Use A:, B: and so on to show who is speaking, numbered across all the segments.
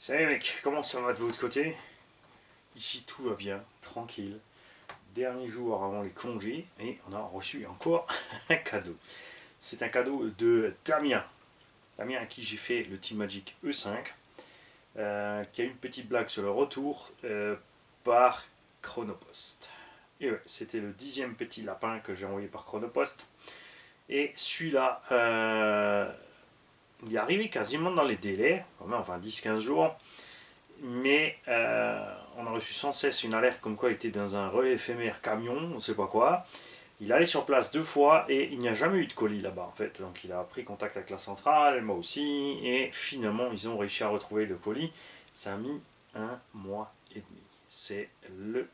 A: Salut mec, comment ça va de votre côté? Ici tout va bien, tranquille. Dernier jour avant les congés et on a reçu encore un cadeau. C'est un cadeau de Damien. Damien à qui j'ai fait le Team Magic E5. Qui a une petite blague sur le retour par Chronopost. Et ouais, c'était le 10e petit lapin que j'ai envoyé par Chronopost. Et celui-là, il est arrivé quasiment dans les délais, quand même, enfin 10-15 jours. Mais on a reçu sans cesse une alerte comme quoi il était dans un relais éphémère camion, on ne sait pas quoi. Il est allé sur place 2 fois et il n'y a jamais eu de colis là-bas en fait. Donc il a pris contact avec la centrale, moi aussi, et finalement ils ont réussi à retrouver le colis. Ça a mis 1 mois et demi. C'est le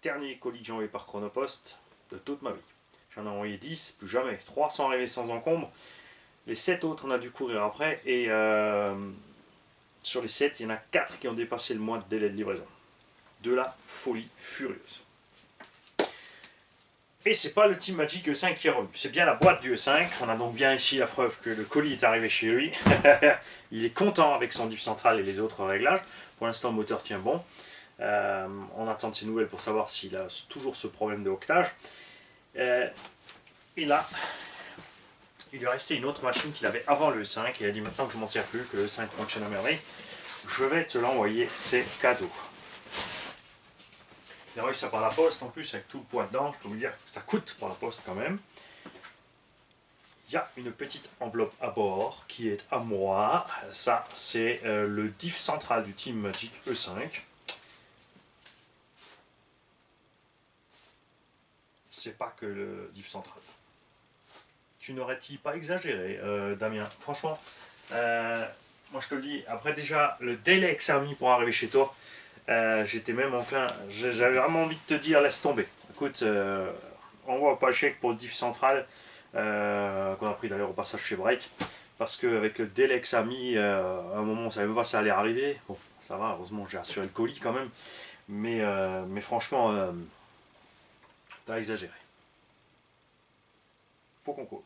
A: dernier colis que j'ai envoyé par Chronopost de toute ma vie. J'en ai envoyé 10, plus jamais. 3 sont arrivés sans encombre. Les 7 autres on a dû courir après et sur les 7, il y en a 4 qui ont dépassé le mois de délai de livraison. De la folie furieuse. Et c'est pas le Team Magic E5 qui est revenu, c'est bien la boîte du E5. On a donc bien ici la preuve que le colis est arrivé chez lui. Il est content avec son diff central et les autres réglages. Pour l'instant, le moteur tient bon. On attend de ses nouvelles pour savoir s'il a toujours ce problème de octage. Et là, il lui restait une autre machine qu'il avait avant le E5. Et il a dit maintenant que je m'en sers plus, que le E5 fonctionne à merveille, je vais te l'envoyer, c'est cadeau. J'ai envoyé ça par la poste en plus avec tout le poids dedans, je peux vous dire que ça coûte par la poste quand même. Il y a une petite enveloppe à bord qui est à moi. Ça c'est le diff central du Team Magic E5. C'est pas que le diff central. Tu n'aurais-tu pas exagéré, Damien? Franchement, moi je te le dis, après déjà le délai que ça a mis pour arriver chez toi, j'étais même enclin, j'avais vraiment envie de te dire laisse tomber. Écoute, envoie pas chèque pour le diff central qu'on a pris d'ailleurs au passage chez Bright, parce qu'avec le délai que ça a mis, à un moment on savait même pas si ça allait arriver. Bon, ça va, heureusement j'ai assuré le colis quand même, mais franchement, t'as exagéré. Faut qu'on cause.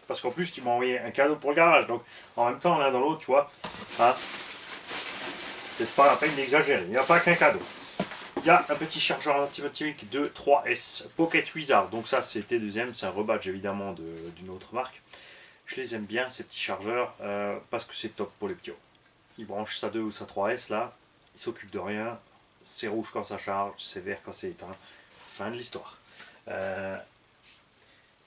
A: Parce qu'en plus tu m'as envoyé un cadeau pour le garage, donc en même temps l'un dans l'autre, tu vois, hein, peut-être pas la peine d'exagérer, il n'y a pas qu'un cadeau. Il y a un petit chargeur antibactérique de 3S Pocket Wizard, donc ça c'était deuxième, c'est un rebadge évidemment d'une autre marque. Je les aime bien ces petits chargeurs parce que c'est top pour les petits. Ils branchent sa 2 ou sa 3S là, ils s'occupent de rien, c'est rouge quand ça charge, c'est vert quand c'est éteint, fin de l'histoire.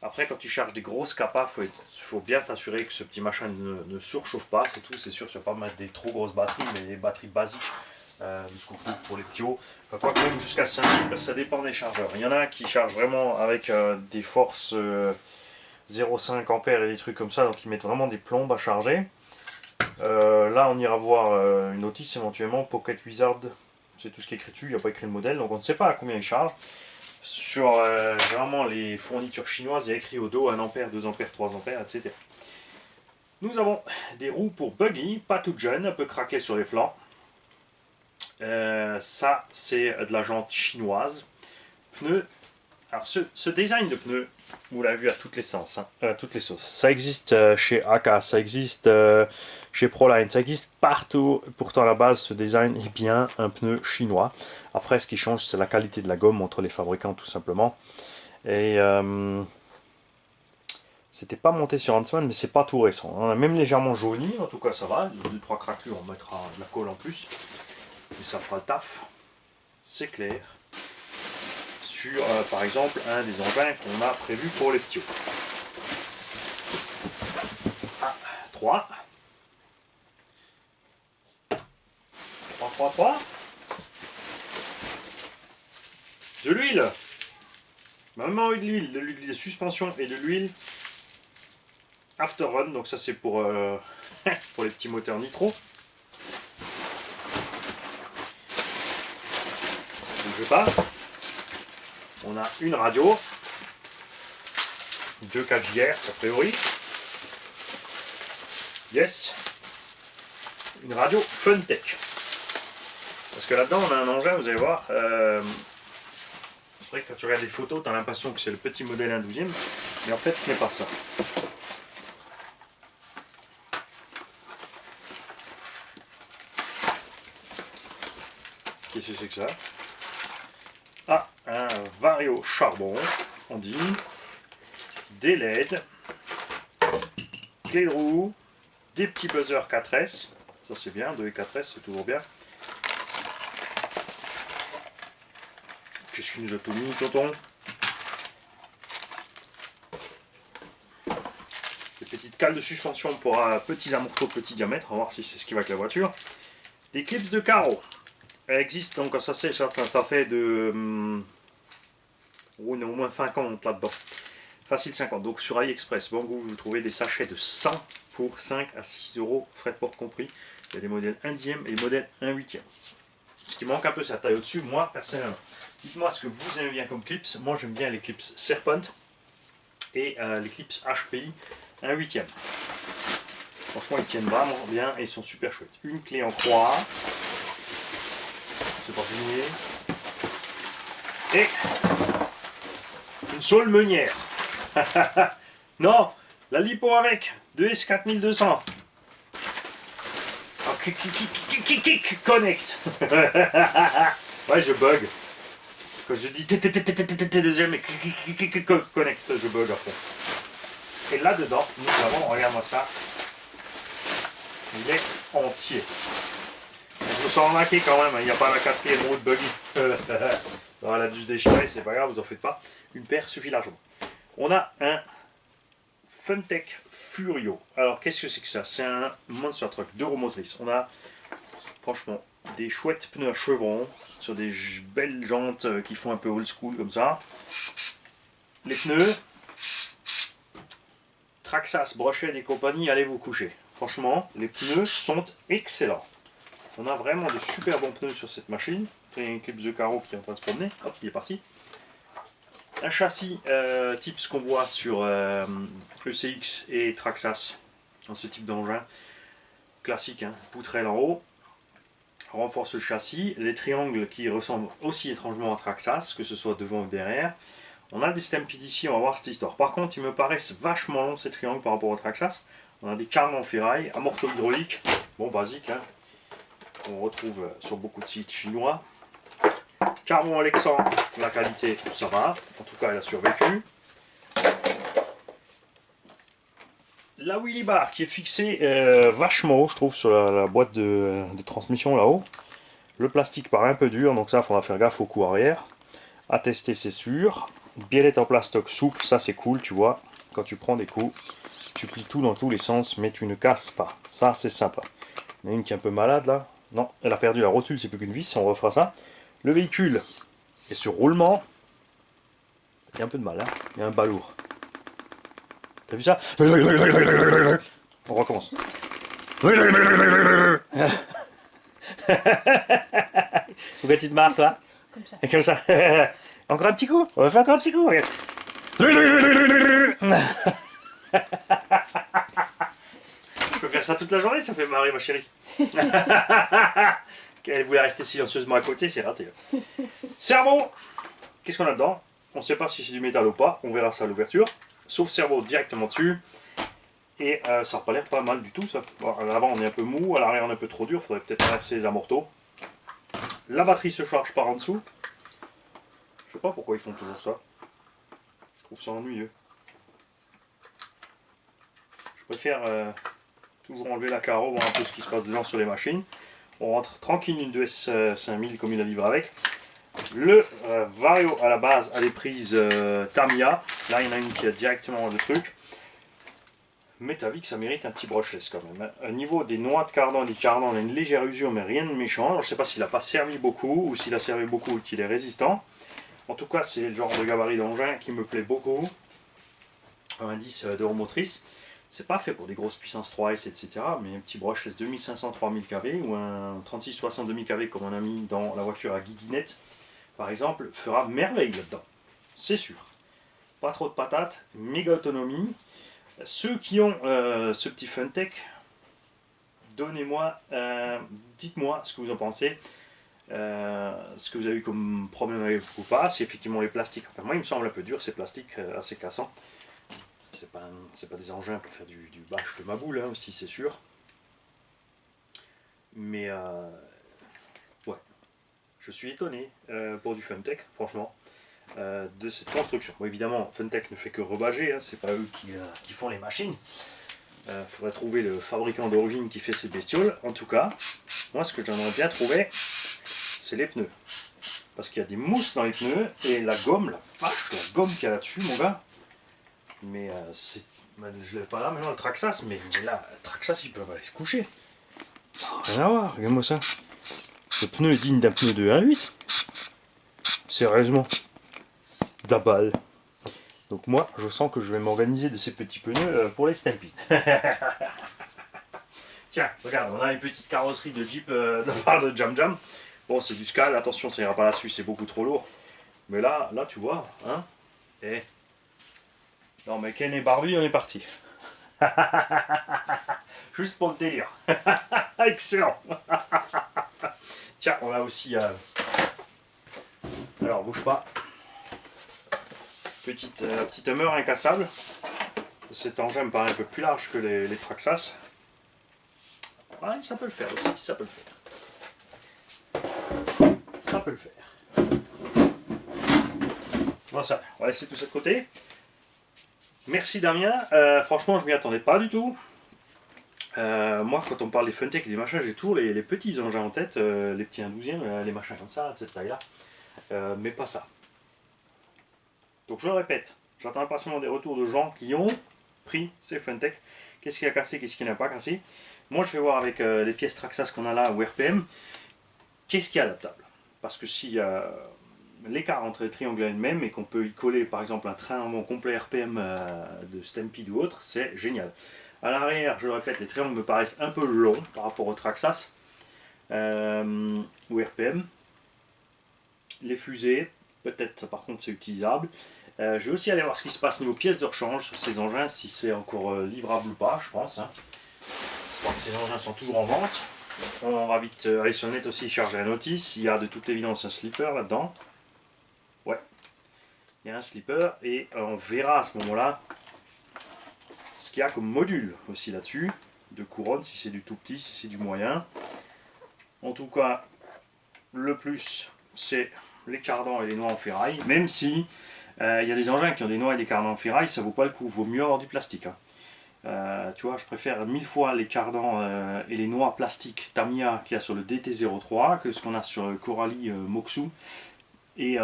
A: Après, quand tu charges des grosses capas, faut bien t'assurer que ce petit machin ne surchauffe pas, c'est tout. C'est sûr, tu ne vas pas mettre des trop grosses batteries, mais des batteries basiques de ce qu'on trouve pour les petits hauts. Pas même jusqu'à 5000, ça dépend des chargeurs. Il y en a qui chargent vraiment avec des forces 0,5 ampères et des trucs comme ça, donc ils mettent vraiment des plombes à charger. Là, on ira voir une notice éventuellement, Pocket Wizard, c'est tout ce qui est écrit dessus, il n'y a pas écrit le modèle, donc on ne sait pas à combien il charge. Sur vraiment les fournitures chinoises, il y a écrit au dos 1 ampère, 2 ampères, 3 ampères, etc. Nous avons des roues pour buggy, pas toutes jeunes, un peu craquelées sur les flancs. Ça, c'est de la jante chinoise. Pneus. Alors, ce design de pneus, vous l'avez vu à toutes les sens, hein, à toutes les sauces. Ça existe chez Aka, ça existe chez Proline, ça existe partout. Pourtant, à la base, ce design est bien un pneu chinois. Après, ce qui change, c'est la qualité de la gomme entre les fabricants, tout simplement. Et c'était pas monté sur Huntsman, mais c'est pas tout récent. On a même légèrement jauni, en tout cas, ça va. 2-3 craquelures, on mettra de la colle en plus. Mais ça fera le taf. C'est clair. Sur, par exemple, un des engins qu'on a prévu pour les petits. 3. 3. De l'huile. Même envie de l'huile de suspension et de l'huile After Run. Donc ça c'est pour, pour les petits moteurs nitro. Je pas. On a une radio, 2 4 GHz a priori. Yes. Une radio Funtech. Parce que là-dedans on a un engin, vous allez voir. Après quand tu regardes les photos, tu as l'impression que c'est le petit modèle 1/12e, mais en fait ce n'est pas ça. Qu'est-ce que c'est que ça? Ah, un Vario charbon, on dit. Des LED. Clé de roue. Des petits buzzers 4S. Ça c'est bien, 2 et 4S, c'est toujours bien. Qu'est-ce qu'il nous a tout mis, tonton? Des petites cales de suspension pour petits amortos, petit diamètre. On va voir si c'est ce qui va avec la voiture. Des clips de carreaux. Elle existe donc ça c'est ça fait de on est au moins 50 là-dedans. Facile 50. Donc sur AliExpress, bon vous trouvez des sachets de 100 pour 5 à 6 euros, frais de port compris. Il y a des modèles 1 dixième et des modèles 1 huitième. Ce qui manque un peu c'est la taille au-dessus, moi personnellement. Dites-moi ce que vous aimez bien comme clips. Moi j'aime bien les clips Serpent et les clips HPI 1 huitième. Franchement ils tiennent vraiment bien et ils sont super chouettes. Une clé en croix. C'est pas fini. Et une saule meunière. Non, la lipo avec 2S4200. Oh, connect. Ouais, je bug. Quand je dis deuxième et connect, je bug à fond. Et là-dedans, nous avons, regarde-moi ça, il est entier. Je me sens remarqué quand même, il n'y a pas la quatrième roue de buggy. Non, elle a dû se déchirer, c'est pas grave, vous en faites pas. Une paire suffit largement. On a un Funtech Furio. Alors qu'est-ce que c'est que ça? C'est un monster truck, 2 roues motrices. On a franchement des chouettes pneus à chevrons sur des belles jantes qui font un peu old school comme ça. Les pneus, Traxxas, Brochette et compagnie, allez vous coucher. Franchement, les pneus sont excellents. On a vraiment de super bons pneus sur cette machine. Il y a une clip de carreau qui est en train de se promener. Hop, il est parti. Un châssis type ce qu'on voit sur ECX et Traxxas, dans ce type d'engin. Classique, hein, poutrelle en haut. Renforce le châssis. Les triangles qui ressemblent aussi étrangement à Traxxas, que ce soit devant ou derrière. On a des Stampede ici, on va voir cette histoire. Par contre, ils me paraissent vachement longs ces triangles par rapport au Traxxas. On a des carnes en ferraille, amorto hydraulique. Bon, basique, hein. On retrouve sur beaucoup de sites chinois. Carbon Alexandre, la qualité, ça va. En tout cas, elle a survécu. La wheelie bar qui est fixée vachement haut, je trouve, sur la boîte de transmission là-haut. Le plastique paraît un peu dur, donc ça, il faudra faire gaffe au coup arrière. À tester, c'est sûr. Biellette en plastoc souple, ça c'est cool, tu vois. Quand tu prends des coups, tu plies tout dans tous les sens, mais tu ne casses pas. Ça, c'est sympa. Il y en a une qui est un peu malade là. Non, elle a perdu la rotule, c'est plus qu'une vis, on refera ça. Le véhicule est sur roulement. Il y a un peu de mal, hein. Il y a un balourd. T'as vu ça? On recommence. Pourquoi tu te marques là?
B: Comme ça.
A: Comme ça. Encore un petit coup. On va faire encore un petit coup. Je peux faire ça toute la journée, ça fait marrer ma chérie. Elle voulait rester silencieusement à côté, c'est raté. Cerveau. Qu'est-ce qu'on a dedans? On ne sait pas si c'est du métal ou pas, on verra ça à l'ouverture. Sauf cerveau directement dessus. Et ça n'a pas l'air pas mal du tout ça. Bon, à l'avant on est un peu mou, à l'arrière on est un peu trop dur, il faudrait peut-être inverser les amortos. La batterie se charge par en dessous. Je sais pas pourquoi ils font toujours ça. Je trouve ça ennuyeux. Je préfère toujours enlever la carreau, voir un peu ce qui se passe dedans sur les machines. On rentre tranquille une 2S5000 comme il a livré avec. Le Vario à la base a les prises Tamiya. Là il y en a une qui a directement le truc. Mais t'as vu que ça mérite un petit brushless quand même. Au niveau des noix de cardan et des cardans, on a une légère usure mais rien de méchant. Alors, je sais pas s'il n'a pas servi beaucoup ou s'il a servi beaucoup et qu'il est résistant. En tout cas c'est le genre de gabarit d'engin qui me plaît beaucoup. Un indice de roue motrice. C'est pas fait pour des grosses puissances 3S etc. Mais un petit brushless 2500-3000 kV ou un 3660 2000 kV comme on a mis dans la voiture à Guiguinette par exemple fera merveille là-dedans. C'est sûr. Pas trop de patates, méga autonomie. Ceux qui ont ce petit Funtech, donnez-moi, dites-moi ce que vous en pensez, ce que vous avez eu comme problème avec ou pas, si effectivement les plastiques, enfin moi il me semble un peu dur ces plastiques assez cassants, c'est pas des engins pour faire du bâche de ma boule hein, aussi c'est sûr, mais ouais, Je suis étonné pour du Funtech, franchement, de cette construction. Bon, évidemment, Funtech ne fait que rebager, hein, c'est pas eux qui font les machines. Faudrait trouver le fabricant d'origine qui fait ces bestioles. En tout cas, moi ce que j'aimerais bien trouver, c'est les pneus. Parce qu'il y a des mousses dans les pneus, et la gomme, la vache, la gomme qu'il y a là-dessus, mon gars. Mais je l'ai pas là maintenant, le Traxxas, mais là, le Traxxas, ils peuvent aller se coucher. Rien à voir, regarde-moi ça. Ce pneu est digne d'un pneu de 1.8. Sérieusement. Dabal. Donc moi, je sens que je vais m'organiser de ces petits pneus pour les Stampede. Tiens, regarde, on a une petite carrosserie de Jeep de la part de Jam Jam. Bon, c'est du Scal, attention, ça ira pas là-dessus, c'est beaucoup trop lourd. Mais là, tu vois, hein. Eh. Non, mais Ken et Barbie, on est parti. Juste pour le délire. Excellent. Tiens, on a aussi... Alors, bouge pas. Petite Hummer incassable. Cet engin me paraît un peu plus large que les Traxxas. Ouais, ça peut le faire aussi, ça peut le faire. Ça peut le faire. Voilà, on va laisser tout ça de côté. Merci Damien, franchement je m'y attendais pas du tout. Moi quand on parle des Funtech et des machins, j'ai toujours les petits engins en tête, les petits 1/12e, les machins comme ça, de cette taille là, mais pas ça. Donc je le répète, j'attends impatiemment des retours de gens qui ont pris ces Funtech. Qu'est-ce qui a cassé, qu'est-ce qui n'a pas cassé. Moi je vais voir avec les pièces Traxxas qu'on a là ou RPM, qu'est-ce qui est adaptable. Parce que si l'écart entre les triangles est le même et qu'on peut y coller par exemple un train complet RPM de Stampede ou autre, c'est génial. À l'arrière, je le répète, les triangles me paraissent un peu longs par rapport au Traxxas ou RPM. Les fusées, peut-être par contre c'est utilisable. Je vais aussi aller voir ce qui se passe niveau pièces de rechange sur ces engins, si c'est encore livrable ou pas, je pense. Hein. Je crois que ces engins sont toujours en vente. On va vite aller sur le net aussi charger la notice. Il y a de toute évidence un slipper là-dedans. Ouais, il y a un slipper et on verra à ce moment-là ce qu'il y a comme module aussi là-dessus, de couronne, si c'est du tout petit, si c'est du moyen. En tout cas, le plus, c'est les cardans et les noix en ferraille, même si il y a des engins qui ont des noix et des cardans en ferraille, ça vaut pas le coup, vaut mieux avoir du plastique. Hein. Tu vois, je préfère 1000 fois les cardans et les noix plastiques Tamiya qu'il y a sur le DT03 que ce qu'on a sur le Coralie Moxu et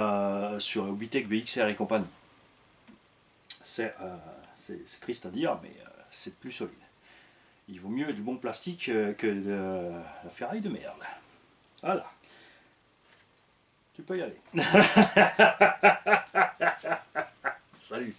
A: sur le Witec BXR et compagnie. C'est triste à dire, mais c'est plus solide. Il vaut mieux du bon plastique que de la ferraille de merde. Voilà. Tu peux y aller. Salut.